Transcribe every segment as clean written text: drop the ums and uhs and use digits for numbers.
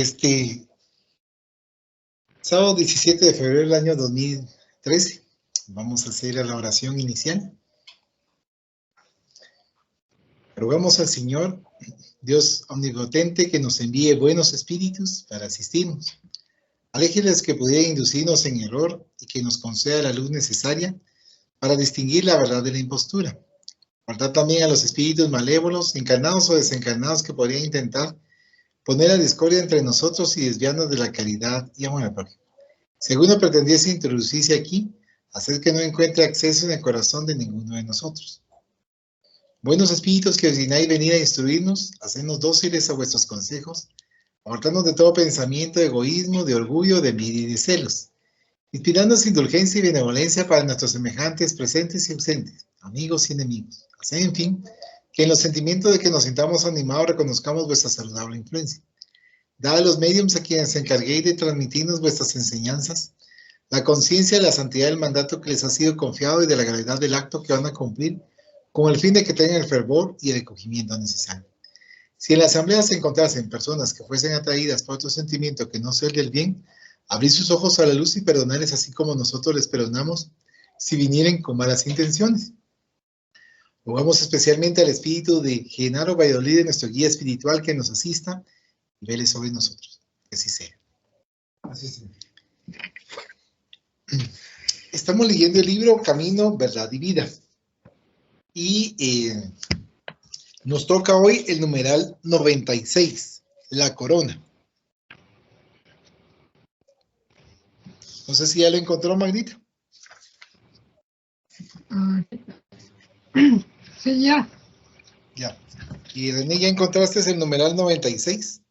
Este sábado 17 de febrero del año 2013, vamos a hacer la oración inicial. Rogamos al Señor, Dios omnipotente, que nos envíe buenos espíritus para asistirnos. Aléjeles que pudiera inducirnos en error y que nos conceda la luz necesaria para distinguir la verdad de la impostura. Guardad también a los espíritus malévolos, encarnados o desencarnados, que podrían intentar poner la discordia entre nosotros y desviarnos de la caridad y amor al prójimo. Si alguno pretendiese introducirse aquí, haced que no encuentre acceso en el corazón de ninguno de nosotros. Buenos espíritus que ordináis venir a instruirnos, hacednos dóciles a vuestros consejos, apartándonos de todo pensamiento de egoísmo, de orgullo, de envidia y de celos, inspirándonos indulgencia y benevolencia para nuestros semejantes presentes y ausentes, amigos y enemigos. Haced, en fin, que en los sentimientos de que nos sintamos animados reconozcamos vuestra saludable influencia. Dad a los médiums a quienes se encarguéis de transmitirnos vuestras enseñanzas, la conciencia de la santidad del mandato que les ha sido confiado y de la gravedad del acto que van a cumplir, con el fin de que tengan el fervor y el recogimiento necesario. Si en la asamblea se encontrasen personas que fuesen atraídas por otro sentimiento que no sea el del bien, abrid sus ojos a la luz y perdonarles así como nosotros les perdonamos si vinieren con malas intenciones. Rogamos especialmente al espíritu de Genaro Valladolid, nuestro guía espiritual, que nos asista y vele sobre nosotros. Que así sea. Así sea. Estamos leyendo el libro Camino, Verdad y Vida. Y nos toca hoy el numeral 96, la corona. No sé si ya lo encontró, Magnita. Sí, ya. Ya. ¿Y René, ya encontraste el numeral 96?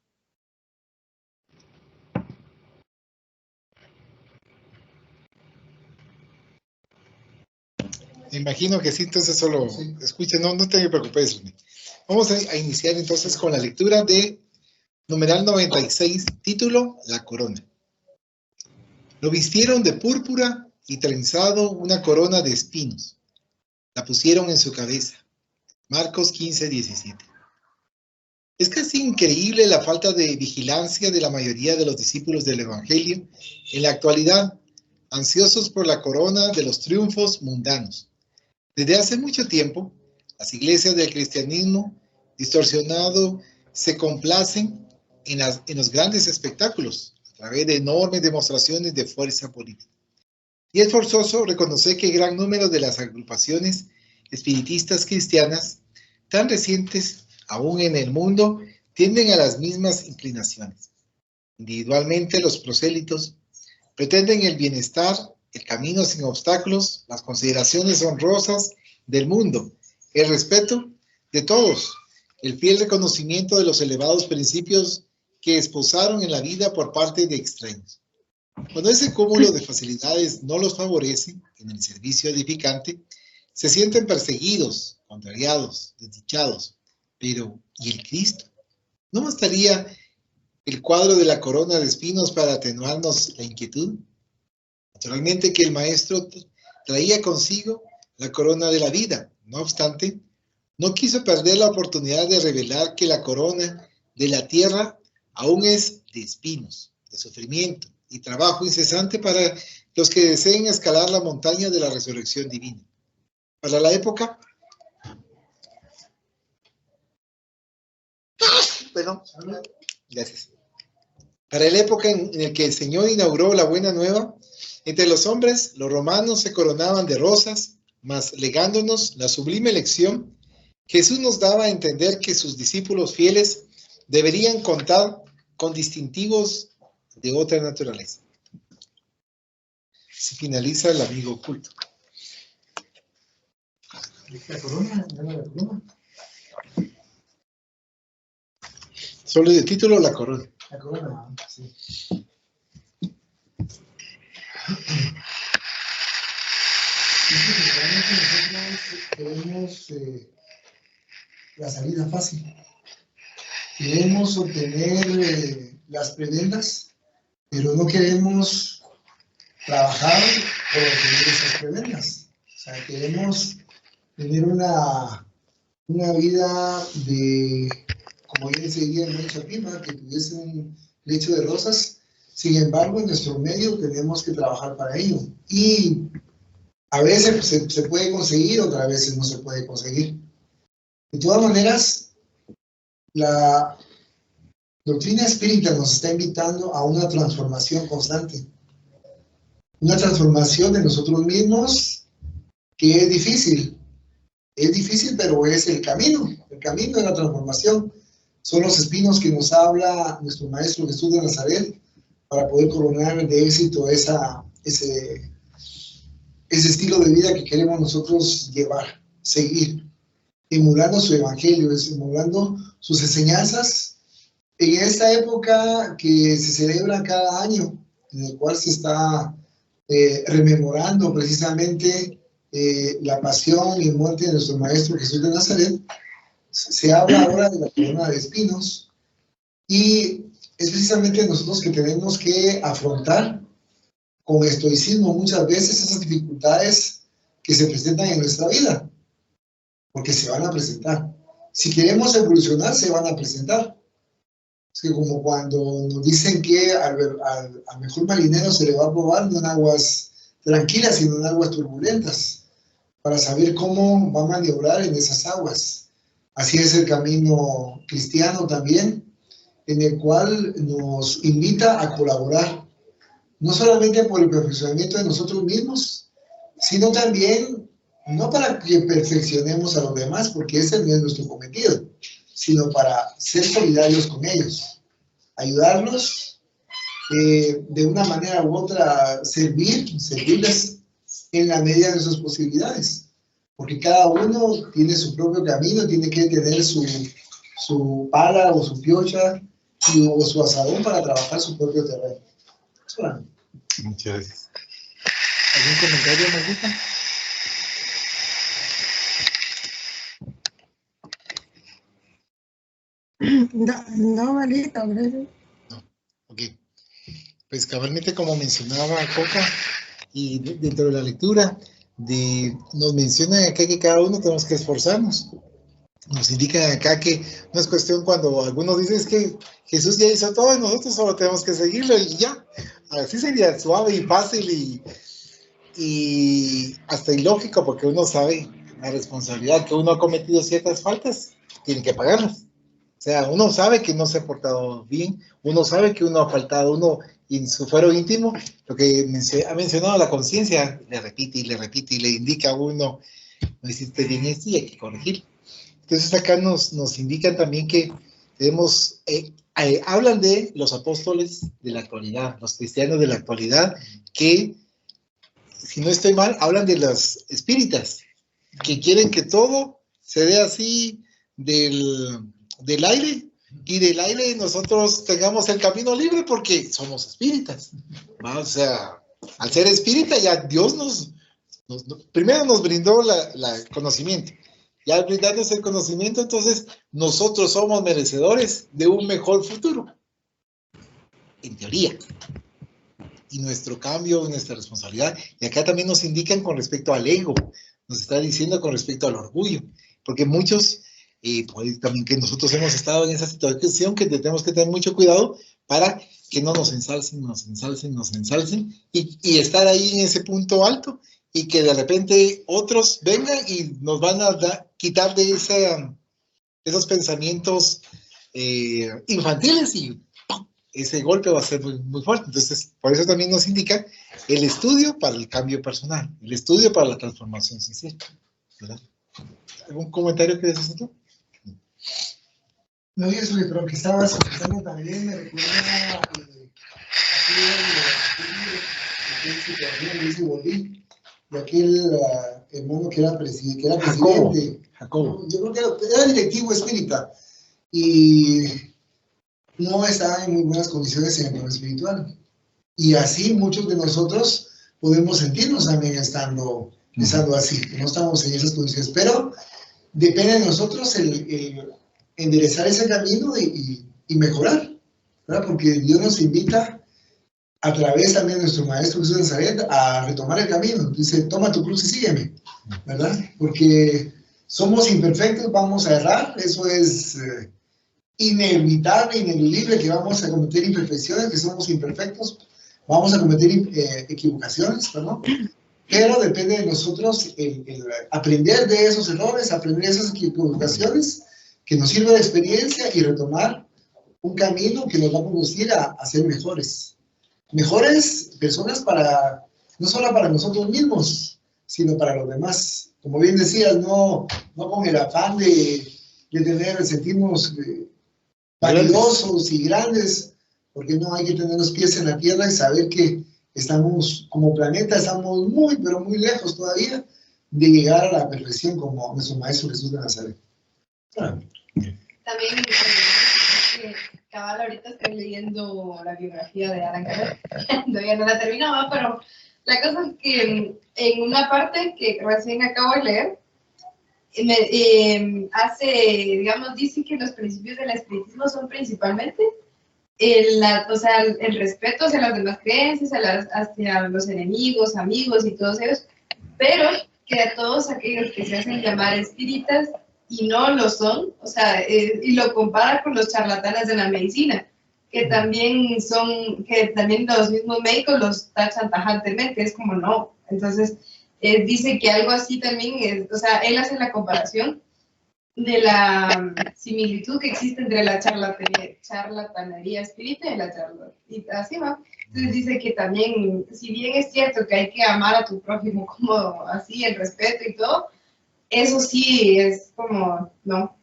Me imagino que sí, entonces solo escuchen, no te preocupes. Vamos a iniciar entonces con la lectura de numeral 96, título, la corona. Lo vistieron de púrpura y trenzado una corona de espinos. La pusieron en su cabeza. Marcos 15, 17. Es casi increíble la falta de vigilancia de la mayoría de los discípulos del Evangelio en la actualidad, ansiosos por la corona de los triunfos mundanos. Desde hace mucho tiempo, las iglesias del cristianismo distorsionado se complacen en los grandes espectáculos a través de enormes demostraciones de fuerza política. Y es forzoso reconocer que gran número de las agrupaciones espiritistas cristianas, tan recientes aún en el mundo, tienden a las mismas inclinaciones. Individualmente, los prosélitos pretenden el bienestar, el camino sin obstáculos, las consideraciones honrosas del mundo, el respeto de todos, el fiel reconocimiento de los elevados principios que esposaron en la vida por parte de extraños. Cuando ese cúmulo de facilidades no los favorece en el servicio edificante, se sienten perseguidos, contrariados, desdichados. Pero, ¿y el Cristo? ¿No bastaría el cuadro de la corona de espinos para atenuarnos la inquietud? Naturalmente que el Maestro traía consigo la corona de la vida. No obstante, no quiso perder la oportunidad de revelar que la corona de la tierra aún es de espinos, de sufrimiento y trabajo incesante para los que deseen escalar la montaña de la resurrección divina. Para la época, gracias. Para la época en la que el Señor inauguró la buena nueva, entre los hombres, los romanos se coronaban de rosas, mas legándonos la sublime lección, Jesús nos daba a entender que sus discípulos fieles deberían contar con distintivos de otra naturaleza. Se finaliza el amigo oculto. ¿La corona? Solo el título, la corona. La corona, sí. Nosotros queremos la salida fácil. Queremos obtener las prebendas, pero no queremos trabajar por obtener esas prebendas. O sea, queremos tener una vida de, como bien se diría en mucha prima, que tuviese lecho de rosas. Sin embargo, en nuestro medio tenemos que trabajar para ello. Y a veces se puede conseguir, otras veces no se puede conseguir. De todas maneras, la doctrina espírita nos está invitando a una transformación constante. Una transformación de nosotros mismos que es difícil. Es difícil, pero es el camino de la transformación. Son los espinos que nos habla nuestro Maestro Jesús de Nazaret para poder coronar de éxito ese estilo de vida que queremos nosotros llevar, seguir, emulando su evangelio, emulando sus enseñanzas en esta época que se celebra cada año, en el cual se está rememorando precisamente la pasión y muerte de nuestro Maestro Jesús de Nazaret. Se habla ahora de la corona de espinos y es precisamente nosotros que tenemos que afrontar con estoicismo muchas veces esas dificultades que se presentan en nuestra vida, porque se van a presentar. Si queremos evolucionar, se van a presentar. Es que como cuando nos dicen que al mejor marinero se le va a probar no en aguas tranquilas, sino en aguas turbulentas, para saber cómo va a maniobrar en esas aguas. Así es el camino cristiano también, en el cual nos invita a colaborar, no solamente por el perfeccionamiento de nosotros mismos, sino también, no para que perfeccionemos a los demás, porque ese no es nuestro cometido, sino para ser solidarios con ellos, ayudarlos de una manera u otra, servirles en la medida de nuestras posibilidades, porque cada uno tiene su propio camino, tiene que tener su pala o su piocha o su asadón para trabajar su propio terreno. Bueno. Muchas gracias. ¿Algún comentario, Margarita? No, Margarita, gracias. No, ok. Pues cabalmente como mencionaba Coca, y dentro de la lectura, nos menciona acá que cada uno tenemos que esforzarnos. Nos indican acá que no es cuestión cuando algunos dicen es que Jesús ya hizo todo y nosotros solo tenemos que seguirlo y ya. Así sería suave y fácil y hasta ilógico, porque uno sabe la responsabilidad que uno ha cometido ciertas faltas, tiene que pagarlas. O sea, uno sabe que no se ha portado bien, uno sabe que uno ha faltado, uno en su fuero íntimo, lo que ha mencionado la conciencia, le repite y le indica a uno, no hiciste bien esto y hay que corregir. Entonces acá nos indican también que debemos, hablan de los apóstoles de la actualidad, los cristianos de la actualidad, que, si no estoy mal, hablan de los espíritas, que quieren que todo se dé así del aire, y del aire nosotros tengamos el camino libre porque somos espíritas, ¿no? O sea, al ser espírita ya Dios primero nos brindó el conocimiento, y al brindarnos el conocimiento, entonces nosotros somos merecedores de un mejor futuro, en teoría. Y nuestro cambio, nuestra responsabilidad, y acá también nos indican con respecto al ego, nos está diciendo con respecto al orgullo, porque muchos, pues también que nosotros hemos estado en esa situación que tenemos que tener mucho cuidado para que no nos ensalcen, y estar ahí en ese punto alto, y que de repente otros vengan y nos van a quitar de esos pensamientos infantiles y ¡pum!, ese golpe va a ser muy, muy fuerte. Entonces, por eso también nos indica el estudio para el cambio personal, el estudio para la transformación social, ¿verdad? ¿Algún comentario que desees tú? No, y eso de lo que estabas comentando también me recuerda de aquel hermano que era presidente. Jacobo. Yo creo que era directivo espírita y no estaba en muy buenas condiciones en el plano espiritual. Y así muchos de nosotros podemos sentirnos también estando así, no estamos en esas condiciones, pero depende de nosotros el enderezar ese camino y mejorar, ¿verdad? Porque Dios nos invita a través también de nuestro Maestro Jesús de Nazaret a retomar el camino. Dice, toma tu cruz y sígueme, ¿verdad? Porque somos imperfectos, vamos a errar, eso es inevitable, ineludible que vamos a cometer imperfecciones, que somos imperfectos, vamos a cometer equivocaciones, perdón, pero depende de nosotros el aprender de esos errores, aprender de esas equivocaciones, que nos sirva de experiencia y retomar un camino que nos va a conducir a ser mejores. Mejores personas para, no solo para nosotros mismos, sino para los demás. Como bien decías, no con el afán de sentirnos validosos y grandes, porque no hay que tener los pies en la tierra y saber que estamos, como planeta, estamos muy, pero muy lejos todavía de llegar a la perfección como nuestro Maestro Jesús de Nazaret. También, cabal, ahorita estoy leyendo la biografía de Alan Kardec. Todavía no la terminaba, pero la cosa es que en una parte que recién acabo de leer, dice que los principios del espiritismo son principalmente el respeto hacia las demás creencias, hacia los enemigos, amigos y todos ellos, pero que a todos aquellos que se hacen llamar espíritas y no lo son, y lo compara con los charlatanes de la medicina, que también los mismos médicos los tachan tajantemente, es como no. Entonces, dice que algo así también él hace la comparación de la similitud que existe entre la charlatanería espírita y la charlatanería. Y así va. Entonces dice que también, si bien es cierto que hay que amar a tu prójimo como así, el respeto y todo, eso sí es como, no,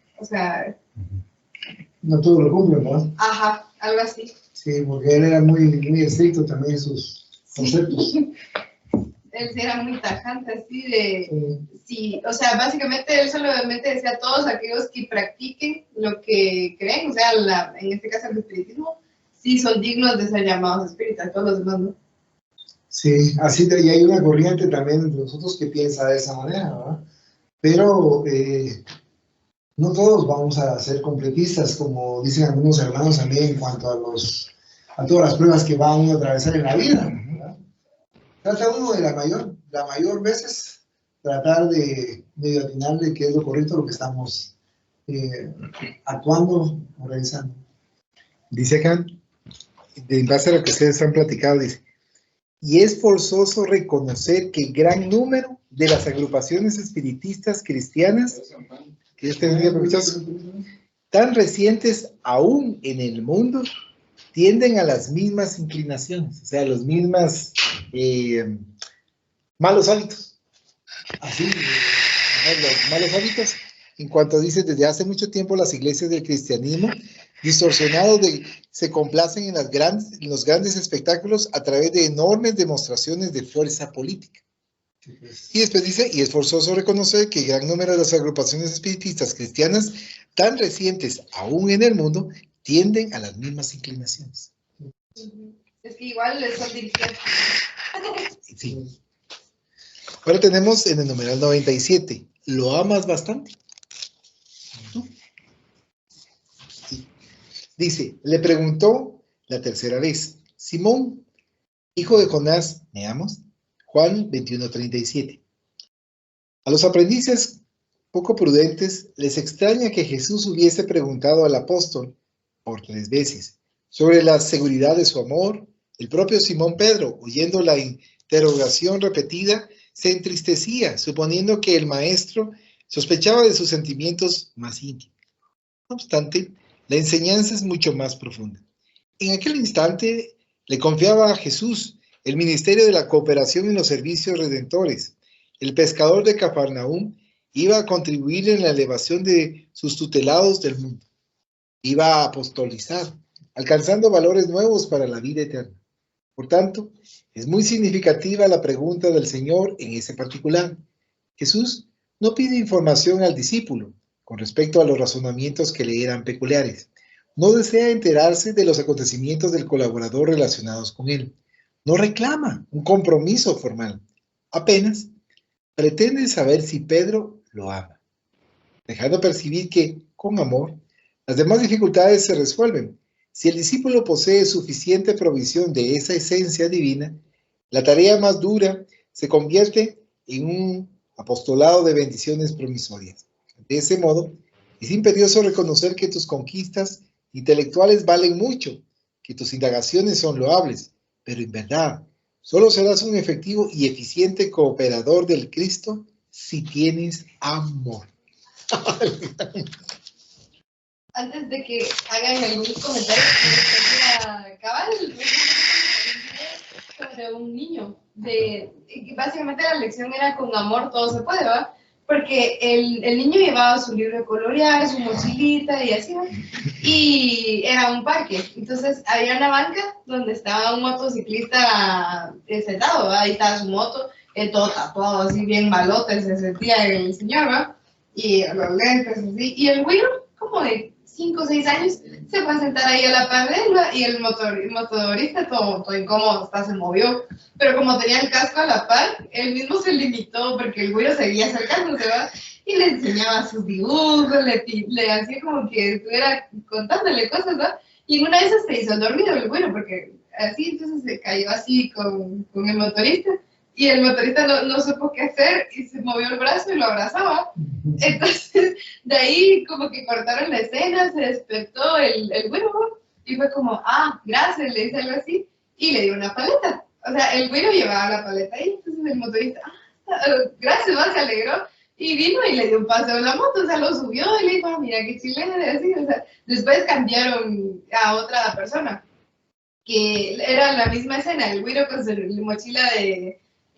no todo lo cumple, ¿no? Ajá, algo así. Sí, porque él era muy, muy estricto también en sus conceptos. Sí. Él era muy tajante, así de... Sí, básicamente él solamente decía a todos aquellos que practiquen lo que creen, en este caso el espiritismo, sí son dignos de ser llamados espíritas, todos los demás, ¿no? Sí, así y hay una corriente también entre nosotros que piensa de esa manera, ¿verdad? Pero no todos vamos a ser completistas, como dicen algunos hermanos también en cuanto a todas las pruebas que van a atravesar en la vida, ¿verdad? Trata uno de la mayor veces tratar de atinarle qué es lo correcto, lo que estamos actuando o realizando. Dice acá, en base a lo que ustedes han platicado, dice, y es forzoso reconocer que gran número de las agrupaciones espiritistas cristianas, que tan recientes aún en el mundo, tienden a las mismas inclinaciones, los mismos malos hábitos. Así, los malos hábitos. En cuanto dice, desde hace mucho tiempo las iglesias del cristianismo, distorsionados se complacen en los grandes espectáculos a través de enormes demostraciones de fuerza política. Y después dice, y es forzoso reconocer que gran número de las agrupaciones espiritistas cristianas, tan recientes aún en el mundo, tienden a las mismas inclinaciones. Es que igual son dirigidas. Sí. Ahora tenemos en el numeral 97, ¿lo amas bastante? ¿Tú? Sí. Dice, le preguntó la tercera vez, Simón, hijo de Jonás, ¿me amas? Juan 21:37. A los aprendices poco prudentes les extraña que Jesús hubiese preguntado al apóstol por 3 veces sobre la seguridad de su amor. El propio Simón Pedro, oyendo la interrogación repetida, se entristecía, suponiendo que el maestro sospechaba de sus sentimientos más íntimos. No obstante, la enseñanza es mucho más profunda. En aquel instante le confiaba a Jesús el ministerio de la cooperación en los servicios redentores. El pescador de Cafarnaúm iba a contribuir en la elevación de sus tutelados del mundo. Iba a apostolizar, alcanzando valores nuevos para la vida eterna. Por tanto, es muy significativa la pregunta del Señor en ese particular. Jesús no pide información al discípulo con respecto a los razonamientos que le eran peculiares. No desea enterarse de los acontecimientos del colaborador relacionados con él. No reclama un compromiso formal. Apenas pretende saber si Pedro lo ama, dejando percibir que, con amor, las demás dificultades se resuelven. Si el discípulo posee suficiente provisión de esa esencia divina, la tarea más dura se convierte en un apostolado de bendiciones promisorias. De ese modo, es imperioso reconocer que tus conquistas intelectuales valen mucho, que tus indagaciones son loables, pero en verdad, solo serás un efectivo y eficiente cooperador del Cristo si tienes amor. Antes de que hagan algún comentario, cabal, sobre un niño. Básicamente la lección era con amor todo se puede, ¿va? Porque el niño llevaba su libro de colorear, su mochilita y así, ¿va? Y era un parque. Entonces había una banca donde estaba un motociclista sentado, ¿va? Ahí estaba su moto, todo tatuado, así bien malote, se sentía el señor, ¿va? Y los lentes, así. Y el güiro, como de 5 o 6 años, se fue a sentar ahí a la par de él, ¿va? Y el motorista, todo incómodo, hasta se movió. Pero como tenía el casco a la par, él mismo se limitó porque el güiro seguía acercándose, ¿va? Y le enseñaba sus dibujos, le hacía como que estuviera contándole cosas, ¿va? Y en una de esas se hizo dormido el güiro, porque así entonces se cayó así con el motorista. Y el motorista no supo qué hacer y se movió el brazo y lo abrazaba. Entonces, de ahí como que cortaron la escena, se despertó el güiro y fue como, gracias, le dice algo así, y le dio una paleta. O sea, el güiro llevaba la paleta ahí, entonces el motorista, gracias, se alegró, y vino y le dio un paseo en la moto, o sea, lo subió y le dijo, mira qué chileno, así, o sea, después cambiaron a otra persona, que era la misma escena, el güiro con su mochila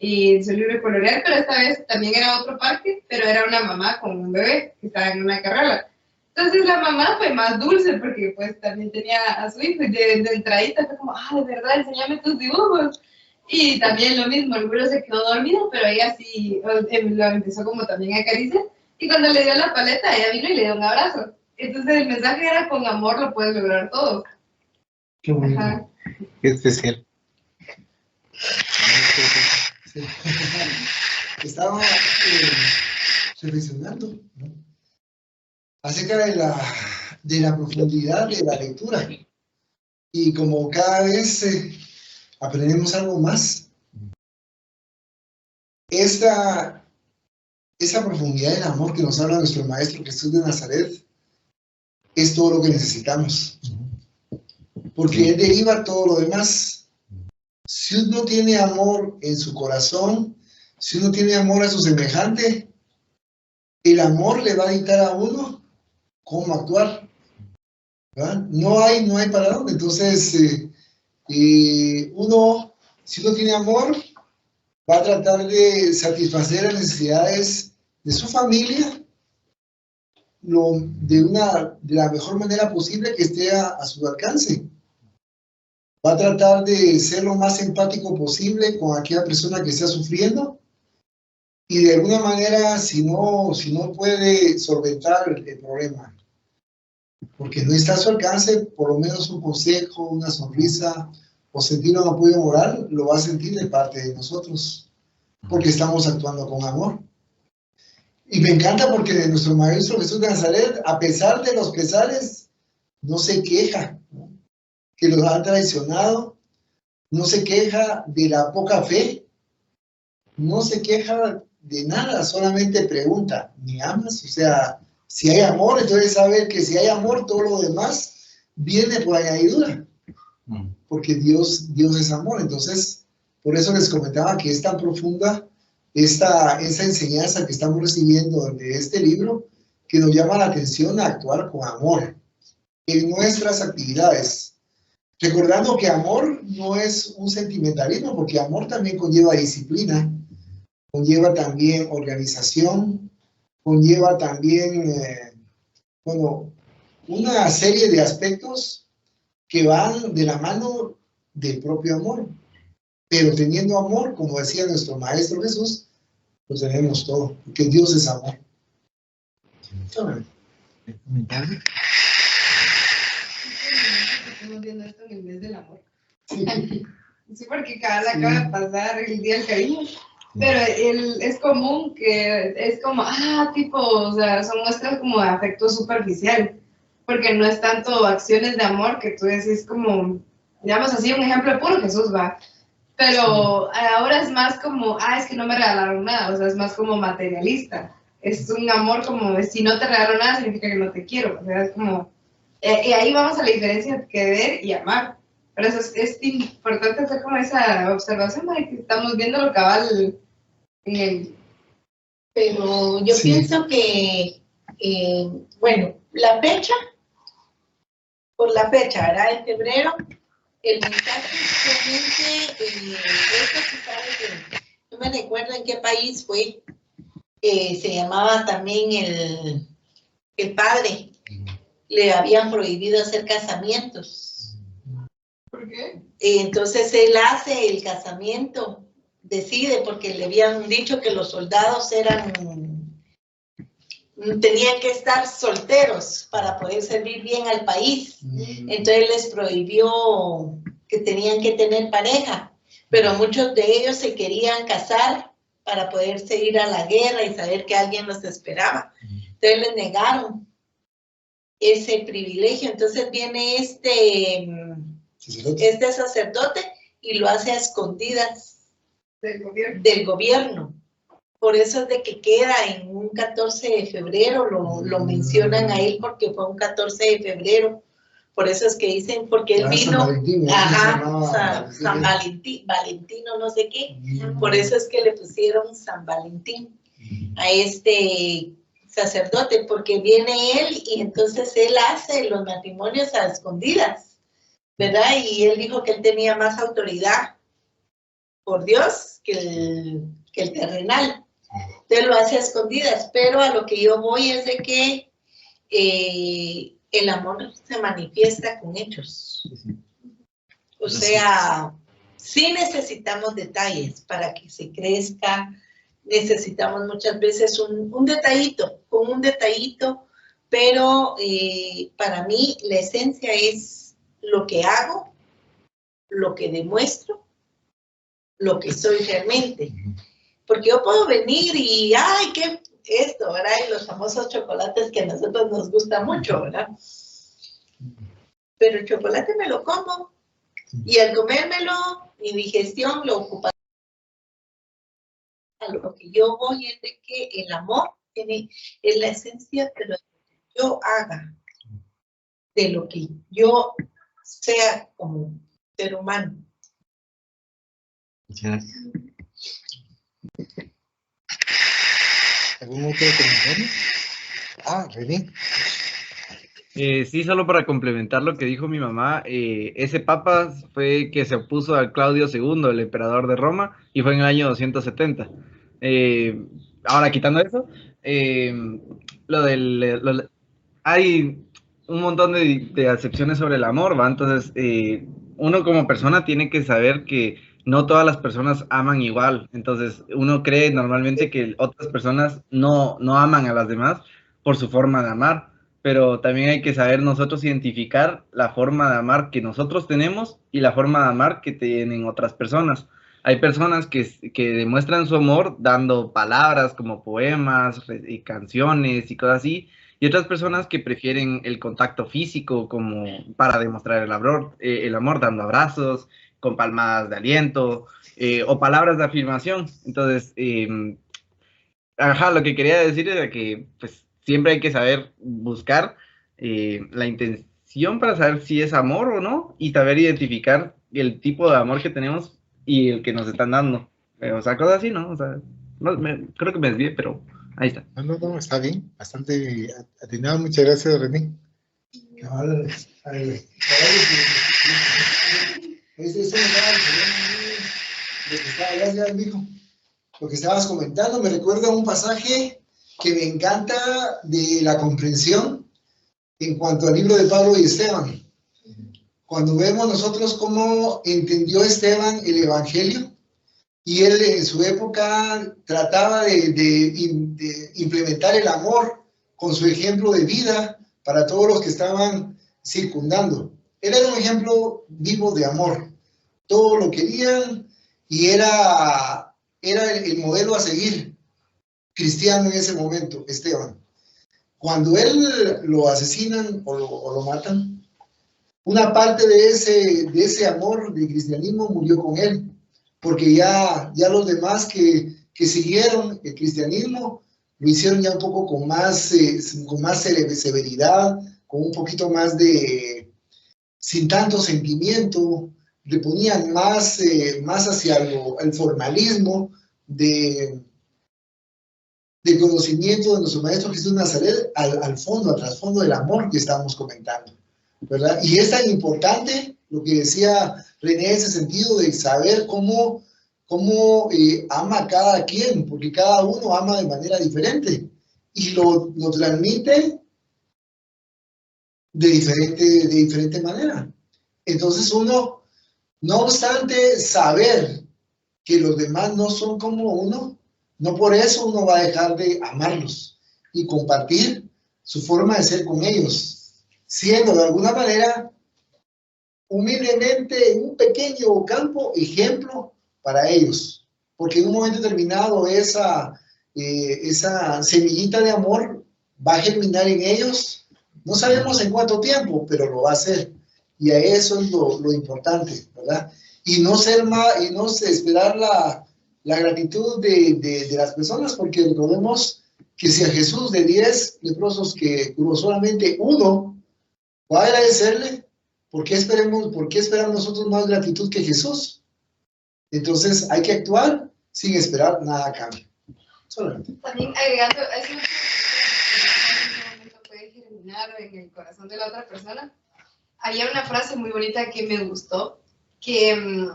y su libro de colorear, pero esta vez también era otro parque, pero era una mamá con un bebé que estaba en una carrera. Entonces la mamá fue más dulce porque pues también tenía a su hijo y de entradita fue como, de verdad, enséñame tus dibujos. Y también lo mismo, el güiro se quedó dormido, pero ella sí lo empezó como también a acariciar. Y cuando le dio la paleta, ella vino y le dio un abrazo. Entonces el mensaje era, con amor lo puedes lograr todo. Qué bonito. Ajá. Qué especial. Sí. Estaba reflexionando, ¿no?, acerca de la profundidad de la lectura. Y como cada vez aprendemos algo más, esa profundidad del amor que nos habla nuestro Maestro Jesús de Nazaret es todo lo que necesitamos. Porque Él deriva todo lo demás. Si uno tiene amor en su corazón, si uno tiene amor a su semejante, el amor le va a dictar a uno cómo actuar, ¿verdad? No hay para dónde. Entonces, si uno tiene amor, va a tratar de satisfacer las necesidades de su familia de la mejor manera posible que esté a su alcance. Va a tratar de ser lo más empático posible con aquella persona que está sufriendo, y de alguna manera, si no puede solventar el problema, porque no está a su alcance, por lo menos un consejo, una sonrisa o sentir un apoyo moral, lo va a sentir de parte de nosotros, porque estamos actuando con amor. Y me encanta porque nuestro Maestro Jesús de Nazaret, a pesar de los pesares, no se queja, ¿no?, que los han traicionado, no se queja de la poca fe, no se queja de nada, solamente pregunta, ¿me amas? O sea, si hay amor, entonces saber que si hay amor, todo lo demás viene por añadidura, porque Dios es amor. Entonces, por eso les comentaba que es tan profunda esa enseñanza que estamos recibiendo de este libro, que nos llama la atención a actuar con amor en nuestras actividades. Recordando que amor no es un sentimentalismo, porque amor también conlleva disciplina, conlleva también organización, conlleva también, una serie de aspectos que van de la mano del propio amor. Pero teniendo amor, como decía nuestro Maestro Jesús, lo tenemos todo, porque Dios es amor. Estamos viendo esto en el mes del amor. Sí, porque acaba de pasar el Día del Cariño. Pero es común que es como, tipo, o sea, son muestras como de afecto superficial, porque no es tanto acciones de amor que tú decís como, digamos así, un ejemplo puro, Jesús va. Pero ahora es más como, es que no me regalaron nada, o sea, es más como materialista. Es un amor como, si no te regalo nada, significa que no te quiero, o sea, es como, Y ahí vamos a la diferencia entre querer y amar. Por eso es importante hacer como esa observación, de que estamos viendo lo cabal en el... Pero yo pienso que, bueno, la fecha, por la fecha, ¿verdad? En febrero, el mensaje realmente, esto se sabe que, no me recuerdo en qué país fue, se llamaba también el padre, le habían prohibido hacer casamientos. ¿Por qué? Entonces él hace el casamiento, decide, porque le habían dicho que los soldados tenían que estar solteros para poder servir bien al país. Entonces les prohibió que tenían que tener pareja, pero muchos de ellos se querían casar para poderse ir a la guerra y saber que alguien los esperaba. Entonces les negaron ese privilegio. Entonces viene este sacerdote y lo hace a escondidas del gobierno. Por eso es de que queda en un 14 de febrero, lo mencionan a él porque fue un 14 de febrero. Por eso es que dicen, porque él vino, San Valentín, Valentino no sé qué. Por eso es que le pusieron San Valentín a este sacerdote, porque viene él y entonces él hace los matrimonios a escondidas, ¿verdad? Y él dijo que él tenía más autoridad por Dios que el terrenal. Entonces lo hace a escondidas, pero a lo que yo voy es de que el amor se manifiesta con hechos. O sea, sí necesitamos detalles para que se crezca, necesitamos muchas veces un detallito, con un detallito, pero para mí la esencia es lo que hago, lo que demuestro, lo que soy realmente. Porque yo puedo venir y, ay, qué esto, ¿verdad? Y los famosos chocolates que a nosotros nos gusta mucho, ¿verdad? Pero el chocolate me lo como y al comérmelo, mi digestión lo ocupa. A lo que yo voy es de que el amor es la esencia de lo que yo haga, de lo que yo sea como ser humano. Muchas gracias. ¿Algún otro comentario? René. Sí, solo para complementar lo que dijo mi mamá, ese papa fue que se opuso a Claudio II, el emperador de Roma, y fue en el año 270. Ahora, quitando eso, hay un montón de acepciones sobre el amor, ¿va? Entonces, uno como persona tiene que saber que no todas las personas aman igual. Entonces, uno cree normalmente que otras personas no aman a las demás por su forma de amar, pero también hay que saber nosotros identificar la forma de amar que nosotros tenemos y la forma de amar que tienen otras personas. Hay personas que demuestran su amor dando palabras como poemas y canciones y cosas así, y otras personas que prefieren el contacto físico como para demostrar el amor dando abrazos, con palmadas de aliento o palabras de afirmación. Entonces, lo que quería decir era que pues siempre hay que saber buscar la intención para saber si es amor o no y saber identificar el tipo de amor que tenemos y el que nos están dando. O sea, cosas así, ¿no? O sea, creo que me desvié, pero ahí está. No, está bien, bastante atinado. Muchas gracias, René. Lo que estabas comentando me recuerda a un pasaje que me encanta de la comprensión en cuanto al libro de Pablo y Esteban. Cuando vemos nosotros cómo entendió Esteban el Evangelio, y él en su época trataba de implementar el amor con su ejemplo de vida para todos los que estaban circundando. Él era un ejemplo vivo de amor. Todos lo querían y era el modelo a seguir cristiano en ese momento, Esteban. Cuando él lo asesinan o lo matan, una parte de ese amor del cristianismo murió con él, porque ya los demás que siguieron el cristianismo lo hicieron ya un poco con más severidad, con un poquito más de, sin tanto sentimiento, le ponían más, más hacia el formalismo de conocimiento de nuestro Maestro Jesús de Nazaret al fondo, al trasfondo del amor que estamos comentando, ¿verdad? Y es tan importante lo que decía René en ese sentido de saber cómo ama a cada quien, porque cada uno ama de manera diferente y lo transmite de diferente manera. Entonces uno, no obstante saber que los demás no son como uno, no por eso uno va a dejar de amarlos y compartir su forma de ser con ellos, siendo de alguna manera humildemente en un pequeño campo ejemplo para ellos, porque en un momento determinado esa semillita de amor va a germinar en ellos, no sabemos en cuánto tiempo, pero lo va a hacer, y a eso es lo importante, ¿verdad? Y no esperar la gratitud de las personas, porque recordemos que si a Jesús de 10 leprosos que curó solamente uno, va a agradecerle, ¿por qué esperamos nosotros más gratitud que Jesús? Entonces hay que actuar sin esperar nada a cambio. Solamente. También agregando, eso en ese momento puede germinar en el corazón de la otra persona. Había una frase muy bonita que me gustó, que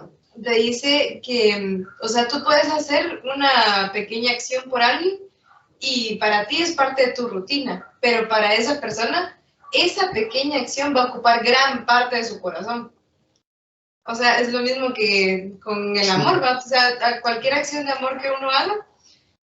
te dice que, o sea, tú puedes hacer una pequeña acción por alguien y para ti es parte de tu rutina, pero para esa persona, esa pequeña acción va a ocupar gran parte de su corazón. O sea, es lo mismo que con el amor, ¿va? O sea, cualquier acción de amor que uno haga,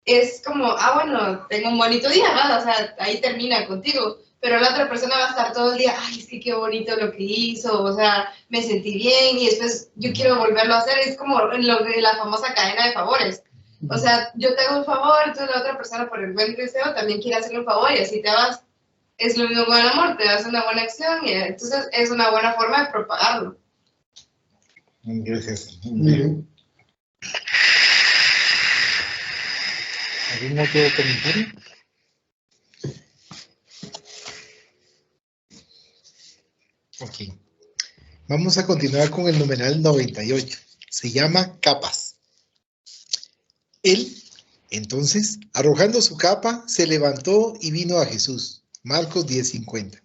es como, bueno, tengo un bonito día, ¿va? O sea, ahí termina contigo. Pero la otra persona va a estar todo el día, ay, es que qué bonito lo que hizo, o sea, me sentí bien y después yo quiero volverlo a hacer. Es como lo de la famosa cadena de favores. O sea, yo te hago un favor, entonces la otra persona por el buen deseo también quiere hacerle un favor y así te vas. Es lo mismo con el amor, te das una buena acción y entonces es una buena forma de propagarlo. Gracias. ¿Algún otro comentario? Ok. Vamos a continuar con el numeral 98. Se llama capas. Él, entonces, arrojando su capa, se levantó y vino a Jesús. Marcos 10:50.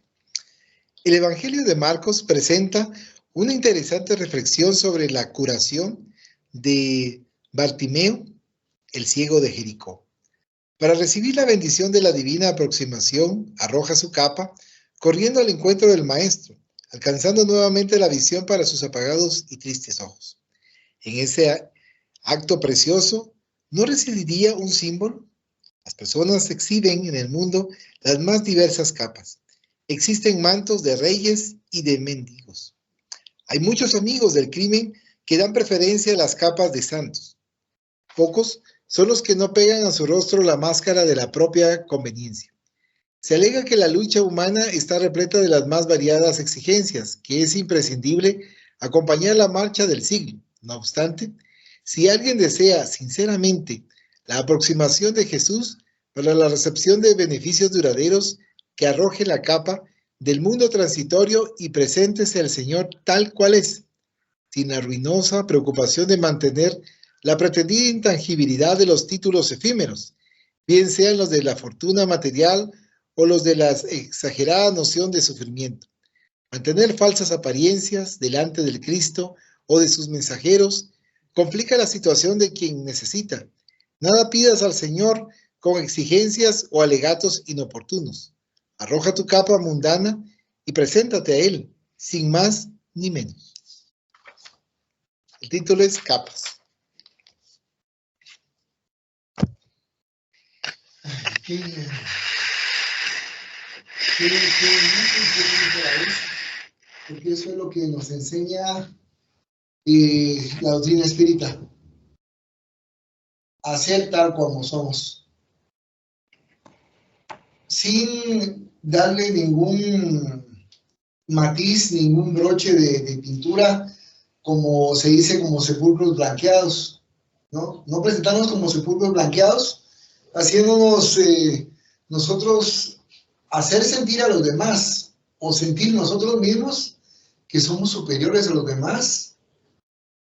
El Evangelio de Marcos presenta una interesante reflexión sobre la curación de Bartimeo, el ciego de Jericó. Para recibir la bendición de la divina aproximación, arroja su capa, corriendo al encuentro del Maestro, alcanzando nuevamente la visión para sus apagados y tristes ojos. En ese acto precioso, ¿no residiría un símbolo? Las personas exhiben en el mundo las más diversas capas. Existen mantos de reyes y de mendigos. Hay muchos amigos del crimen que dan preferencia a las capas de santos. Pocos son los que no pegan a su rostro la máscara de la propia conveniencia. Se alega que la lucha humana está repleta de las más variadas exigencias, que es imprescindible acompañar la marcha del siglo. No obstante, si alguien desea sinceramente la aproximación de Jesús para la recepción de beneficios duraderos, que arroje la capa del mundo transitorio y preséntese al Señor tal cual es, sin la ruinosa preocupación de mantener la pretendida intangibilidad de los títulos efímeros, bien sean los de la fortuna material o los de la exagerada noción de sufrimiento. Mantener falsas apariencias delante del Cristo o de sus mensajeros complica la situación de quien necesita. Nada pidas al Señor con exigencias o alegatos inoportunos. Arroja tu capa mundana y preséntate a Él, sin más ni menos. El título es Capas. Porque eso es lo que nos enseña la doctrina espírita, a ser tal como somos, sin darle ningún matiz, ningún broche de pintura, como se dice, como sepulcros blanqueados, ¿no? No presentarnos como sepulcros blanqueados, haciéndonos nosotros hacer sentir a los demás o sentir nosotros mismos que somos superiores a los demás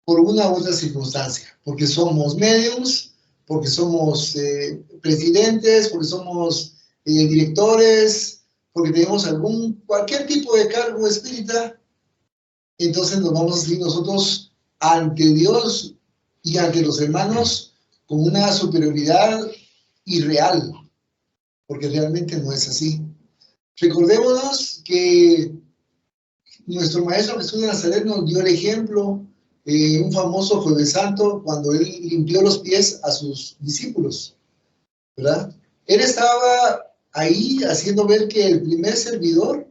por una u otra circunstancia, porque somos mediums, porque somos presidentes, porque somos directores, porque tenemos cualquier tipo de cargo espírita. Entonces nos vamos a sentir nosotros ante Dios y ante los hermanos con una superioridad irreal, porque realmente no es así. Recordémonos que nuestro Maestro Jesús de Nazaret nos dio el ejemplo, un famoso Jueves Santo, cuando él limpió los pies a sus discípulos, ¿verdad? Él estaba ahí haciendo ver que el primer servidor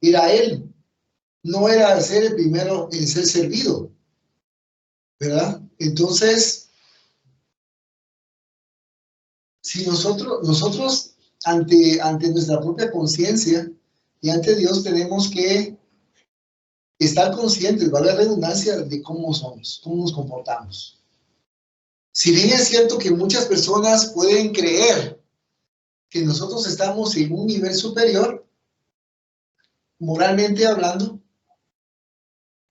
era él, no era ser el primero en ser servido, ¿verdad? Entonces, si nosotros ante nuestra propia conciencia y ante Dios tenemos que estar conscientes, valga la redundancia, de cómo somos, cómo nos comportamos. Si bien es cierto que muchas personas pueden creer que nosotros estamos en un nivel superior, moralmente hablando,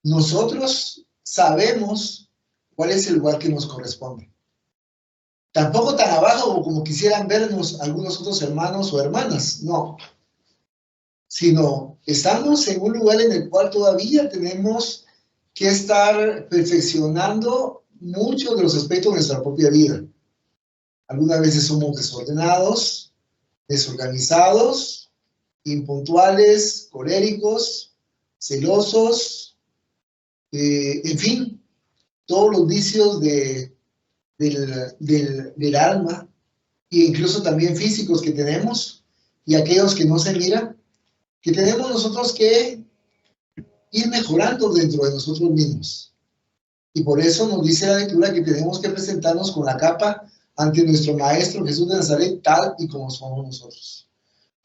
nosotros sabemos cuál es el lugar que nos corresponde. Tampoco tan abajo como quisieran vernos algunos otros hermanos o hermanas, no. Sino estamos en un lugar en el cual todavía tenemos que estar perfeccionando muchos de los aspectos de nuestra propia vida. Algunas veces somos desordenados, desorganizados, impuntuales, coléricos, celosos, en fin, todos los vicios del alma, e incluso también físicos que tenemos, y aquellos que no se miran, que tenemos nosotros que ir mejorando dentro de nosotros mismos. Y por eso nos dice la lectura que tenemos que presentarnos con la capa ante nuestro Maestro Jesús de Nazaret, tal y como somos nosotros.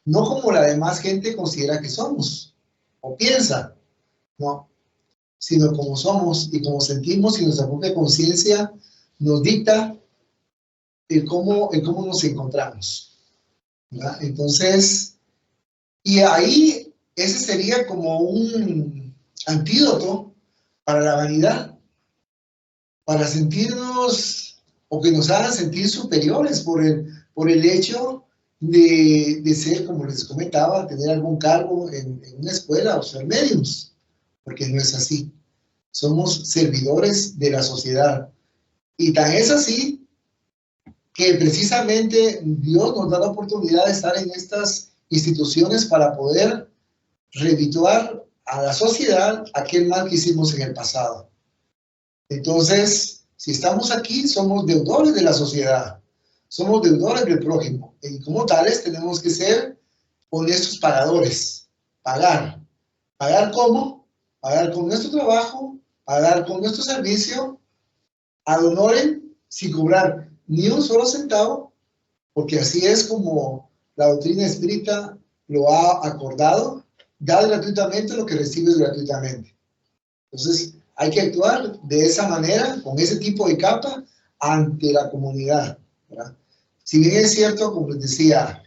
No como la demás gente considera que somos, o piensa, no, sino como somos y como sentimos, y nuestra propia conciencia nos dicta el cómo nos encontramos, ¿verdad? Entonces, y ahí ese sería como un antídoto para la vanidad, para sentirnos, o que nos hagan sentir superiores por el hecho de ser, como les comentaba, tener algún cargo en una escuela o ser mediums, porque no es así. Somos servidores de la sociedad. Y tan es así que precisamente Dios nos da la oportunidad de estar en estas instituciones para poder redituar a la sociedad aquel mal que hicimos en el pasado. Entonces, si estamos aquí, somos deudores de la sociedad, somos deudores del prójimo, y como tales tenemos que ser honestos pagadores, pagar. ¿Pagar cómo? Pagar con nuestro trabajo, pagar con nuestro servicio, ad honorem, sin cobrar ni un solo centavo, porque así es como la doctrina espírita lo ha acordado, da gratuitamente lo que recibes gratuitamente. Entonces, hay que actuar de esa manera, con ese tipo de capa, ante la comunidad, ¿verdad? Si bien es cierto, como les decía,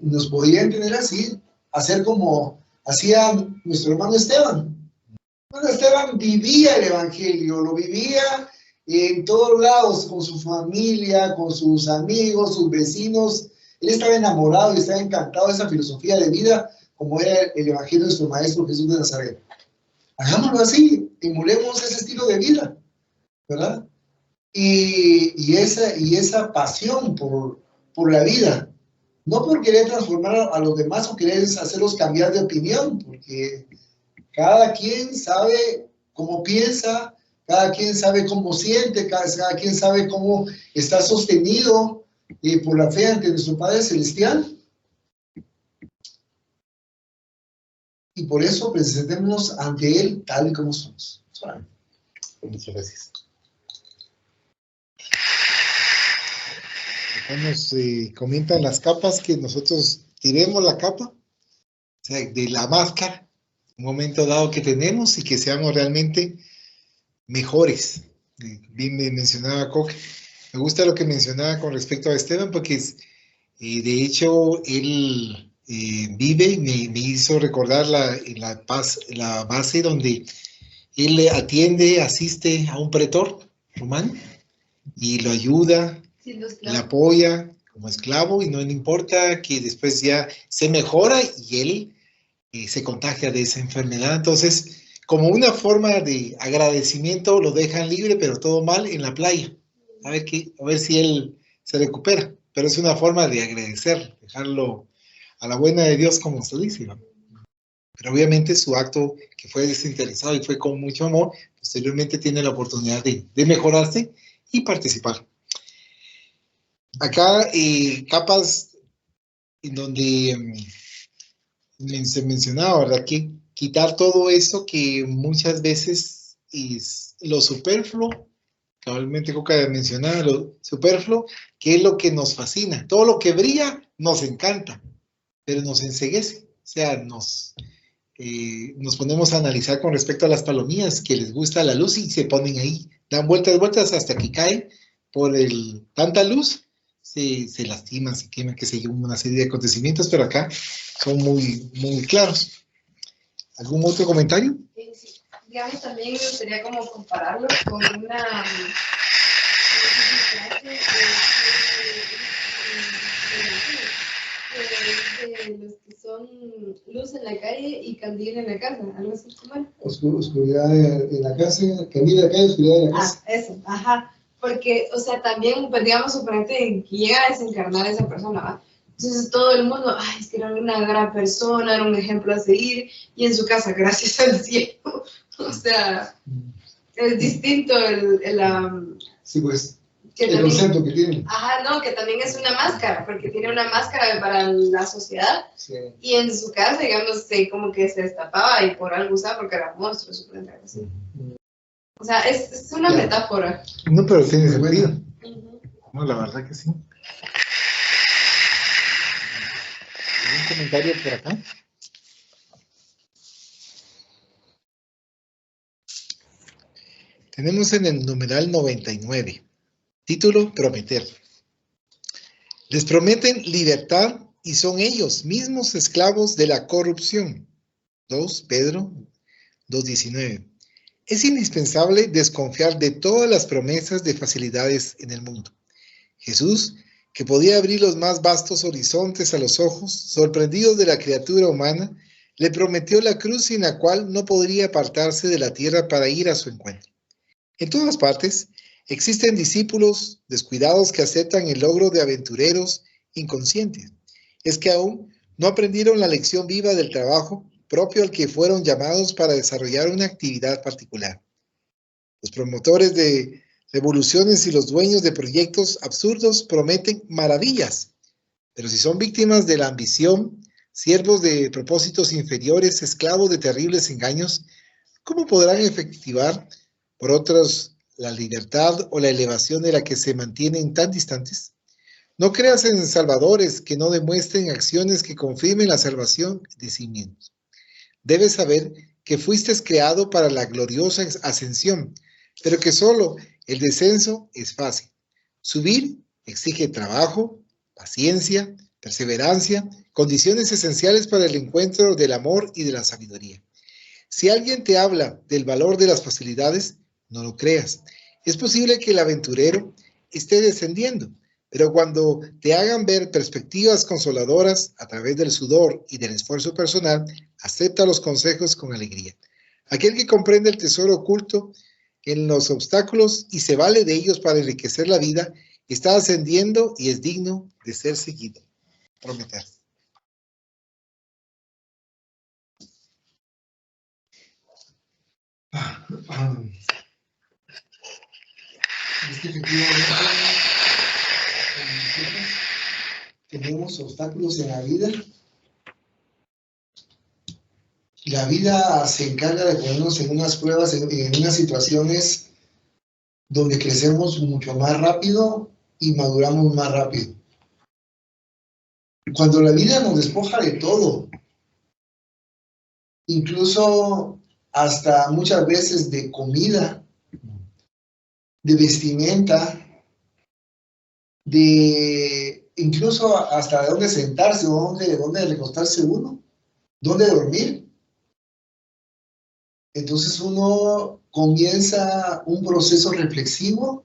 nos podrían tener así, hacer como hacía nuestro hermano Esteban. Hermano Esteban vivía el Evangelio, lo vivía en todos lados, con su familia, con sus amigos, sus vecinos. Él estaba enamorado y estaba encantado de esa filosofía de vida, como era el Evangelio de nuestro Maestro Jesús de Nazaret. Hagámoslo así, emulemos ese estilo de vida, ¿verdad? Y esa pasión por la vida, no por querer transformar a los demás o querer hacerlos cambiar de opinión, porque cada quien sabe cómo piensa, cada quien sabe cómo siente, cada quien sabe cómo está sostenido por la fe ante nuestro Padre Celestial. Y por eso presentémonos ante Él tal y como somos. Muchas gracias. Acá nos comentan las capas, que nosotros tiremos la capa, o sea, de la máscara, un momento dado que tenemos, y que seamos realmente mejores. Bien me mencionaba Coque. Me gusta lo que mencionaba con respecto a Esteban, porque de hecho él vive, me hizo recordar la base donde él atiende, asiste a un pretor romano y lo ayuda, le apoya como esclavo y no le importa que después ya se mejora y él se contagia de esa enfermedad. Entonces, como una forma de agradecimiento, lo dejan libre, pero todo mal en la playa. A ver si él se recupera. Pero es una forma de agradecer, dejarlo a la buena de Dios, como se dice, ¿no? Pero obviamente su acto, que fue desinteresado y fue con mucho amor, posteriormente tiene la oportunidad de mejorarse y participar. Acá, capas en donde se mencionaba, ¿verdad? Que quitar todo eso que muchas veces es lo superfluo, cabalmente Coca mencionaba, lo superfluo, que es lo que nos fascina. Todo lo que brilla nos encanta, pero nos enceguece. O sea, nos ponemos a analizar con respecto a las palomillas, que les gusta la luz y se ponen ahí, dan vueltas hasta que caen por tanta luz, se lastiman, se queman, que se llevan una serie de acontecimientos, pero acá son muy, muy claros. ¿Algún otro comentario? Sí. Digamos, también me gustaría como compararlo con una de los que son luz en la calle y candil en la casa, algo así como oscuridad en la casa, candil en la calle, oscuridad en la casa. Eso, ajá. Porque, o sea, también, pues, digamos, suponete que llega a desencarnar a esa persona, ¿va? Entonces todo el mundo, ay, es que era una gran persona, era un ejemplo a seguir, y en su casa, gracias al cielo. O sea, es distinto sí, pues, el también, concepto que tiene. Ajá, no, que también es una máscara, porque tiene una máscara para la sociedad, sí. Y en su casa, digamos, como que se destapaba y por algo usaba, porque era monstruo, suponete, algo así. O sea, es una metáfora. No, pero tiene sentido. No, la verdad que sí. ¿Algún comentario por acá? Tenemos en el numeral 99, título Prometer. Les prometen libertad y son ellos mismos esclavos de la corrupción. 2 Pedro 2:19. Es indispensable desconfiar de todas las promesas de facilidades en el mundo. Jesús, que podía abrir los más vastos horizontes a los ojos, sorprendidos de la criatura humana, le prometió la cruz sin la cual no podría apartarse de la tierra para ir a su encuentro. En todas partes existen discípulos descuidados que aceptan el logro de aventureros inconscientes. Es que aún no aprendieron la lección viva del trabajo propio al que fueron llamados para desarrollar una actividad particular. Los promotores de revoluciones y los dueños de proyectos absurdos prometen maravillas, pero si son víctimas de la ambición, siervos de propósitos inferiores, esclavos de terribles engaños, ¿cómo podrán efectivar por otros la libertad o la elevación de la que se mantienen tan distantes? No creas en salvadores que no demuestren acciones que confirmen la salvación de sí mismos. Debes saber que fuiste creado para la gloriosa ascensión, pero que solo el descenso es fácil. Subir exige trabajo, paciencia, perseverancia, condiciones esenciales para el encuentro del amor y de la sabiduría. Si alguien te habla del valor de las facilidades, no lo creas. Es posible que el aventurero esté descendiendo, pero cuando te hagan ver perspectivas consoladoras a través del sudor y del esfuerzo personal, acepta los consejos con alegría. Aquel que comprende el tesoro oculto en los obstáculos y se vale de ellos para enriquecer la vida, está ascendiendo y es digno de ser seguido. Prometer. Es que efectivamente tenemos obstáculos en la vida. La vida se encarga de ponernos en unas pruebas, en unas situaciones donde crecemos mucho más rápido y maduramos más rápido. Cuando la vida nos despoja de todo, incluso hasta muchas veces de comida, de vestimenta, de incluso hasta dónde sentarse o dónde recostarse uno, dónde dormir. Entonces uno comienza un proceso reflexivo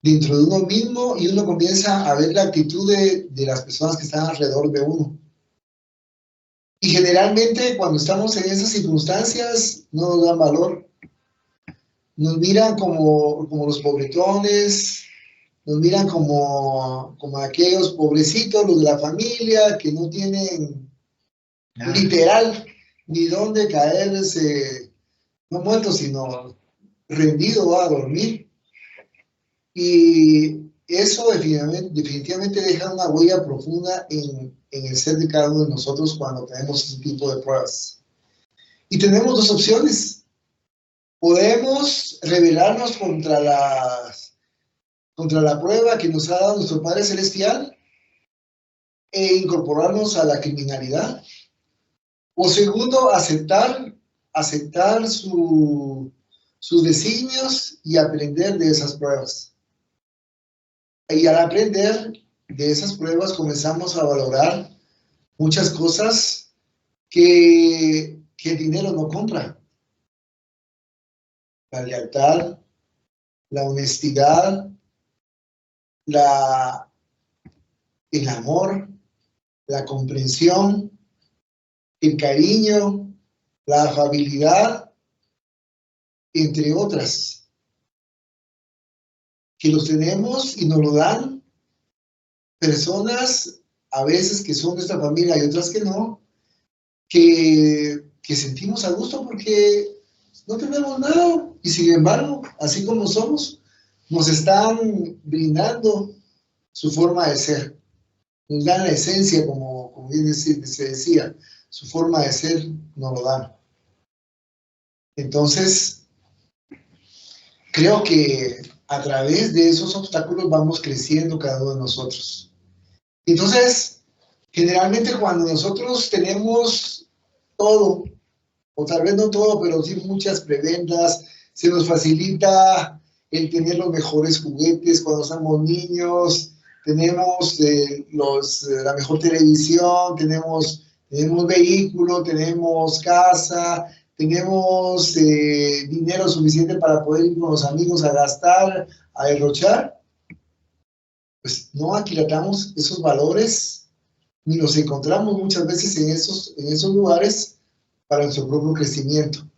dentro de uno mismo y uno comienza a ver la actitud de las personas que están alrededor de uno. Y generalmente cuando estamos en esas circunstancias no nos dan valor. Nos miran como los pobretones, nos miran como aquellos pobrecitos, los de la familia, que no tienen literal ni dónde caerse, no muertos, sino rendido a dormir. Y eso definitivamente deja una huella profunda en el ser de cada uno de nosotros cuando tenemos ese tipo de pruebas. Y tenemos dos opciones. Podemos rebelarnos contra la prueba que nos ha dado nuestro Padre Celestial e incorporarnos a la criminalidad. O segundo, aceptar sus designios y aprender de esas pruebas. Y al aprender de esas pruebas comenzamos a valorar muchas cosas que el dinero no compra. La lealtad, la honestidad, el amor, la comprensión, el cariño, la afabilidad, entre otras, que los tenemos y nos lo dan personas a veces que son de esta familia y otras que no, que sentimos a gusto porque no tenemos nada y sin embargo, así como somos, nos están brindando su forma de ser, nos dan la esencia, como bien se decía, su forma de ser nos lo dan. Entonces, creo que a través de esos obstáculos vamos creciendo cada uno de nosotros. Entonces, generalmente cuando nosotros tenemos todo, o tal vez no todo, pero sí muchas preventas, se nos facilita el tener los mejores juguetes cuando somos niños, tenemos la mejor televisión, tenemos vehículo, tenemos casa, tenemos dinero suficiente para poder ir con los amigos a gastar, a derrochar, pues no aquilatamos esos valores ni los encontramos muchas veces en esos lugares para nuestro propio crecimiento,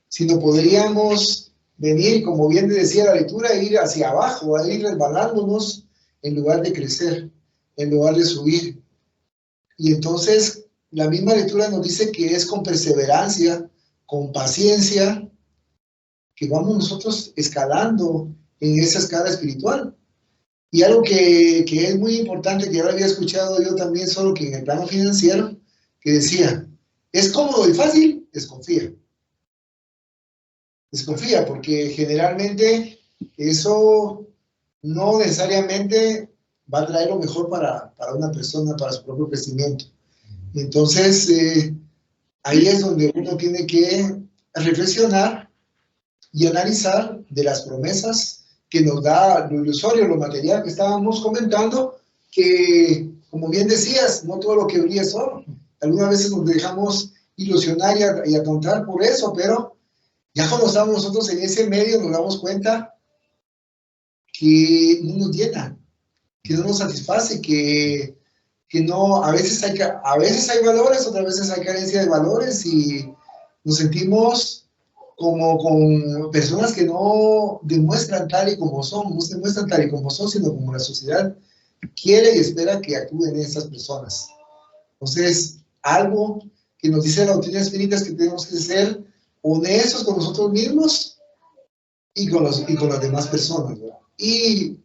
sino podríamos venir, como bien decía la lectura, ir hacia abajo, a ir resbalándonos en lugar de crecer, en lugar de subir. Y entonces la misma lectura nos dice que es con perseverancia, con paciencia, que vamos nosotros escalando en esa escala espiritual. Y algo que es muy importante, que ya lo había escuchado yo también, solo que en el plano financiero, que decía, es cómodo y fácil, desconfía. Desconfía, porque generalmente eso no necesariamente va a traer lo mejor para una persona, para su propio crecimiento. Entonces, ahí es donde uno tiene que reflexionar y analizar de las promesas que nos da lo ilusorio, lo material que estábamos comentando, que, como bien decías, no todo lo que brilla es oro. Algunas veces nos dejamos ilusionar y atontar por eso, pero ya cuando estamos nosotros en ese medio nos damos cuenta que no nos llena, que no nos satisface, que no, a veces hay valores, otras veces hay carencia de valores y nos sentimos como con personas que no demuestran tal y como son, no se muestran tal y como son, sino como la sociedad quiere y espera que actúen esas personas. Entonces, algo que nos dice la doctrina espírita es que tenemos que ser honestos con nosotros mismos y con las demás personas, ¿verdad? Y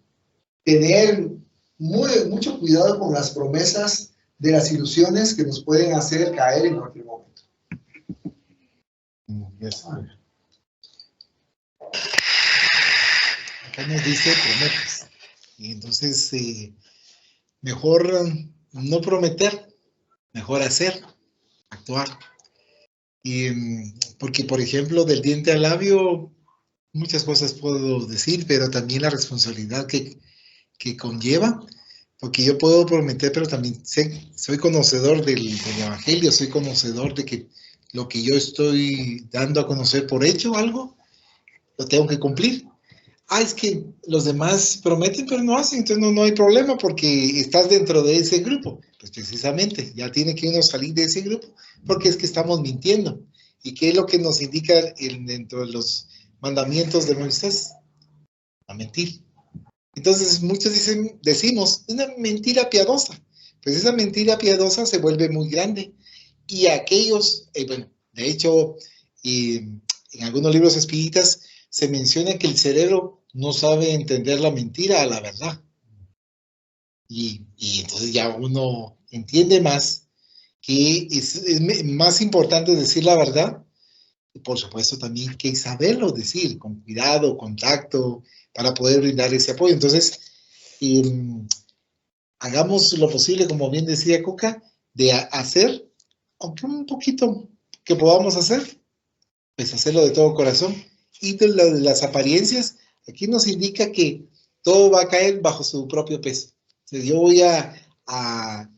tener mucho cuidado con las promesas de las ilusiones que nos pueden hacer caer en cualquier momento. Yes. Acá nos dice promesas. Y entonces, mejor no prometer, mejor hacer, actuar. Y porque, por ejemplo, del diente al labio, muchas cosas puedo decir, pero también la responsabilidad que conlleva, Porque yo puedo prometer, pero también soy conocedor del Evangelio, soy conocedor de que lo que yo estoy dando a conocer por hecho algo, lo tengo que cumplir. Es que los demás prometen, pero no hacen, entonces no hay problema porque estás dentro de ese grupo. Pues precisamente, ya tiene que uno salir de ese grupo, porque es que estamos mintiendo. ¿Y qué es lo que nos indica dentro de los mandamientos de Moisés? A mentir. Entonces muchos decimos, una mentira piadosa. Pues esa mentira piadosa se vuelve muy grande. Y aquellos, bueno, de hecho, en algunos libros espíritas se menciona que el cerebro no sabe entender la mentira a la verdad. Y entonces ya uno entiende más que es más importante decir la verdad. Y por supuesto también que saberlo decir, con cuidado, con tacto, para poder brindar ese apoyo. Entonces, hagamos lo posible, como bien decía Coca, de hacer, aunque un poquito que podamos hacer, pues hacerlo de todo corazón. Y de las apariencias, aquí nos indica que todo va a caer bajo su propio peso. Entonces, yo voy a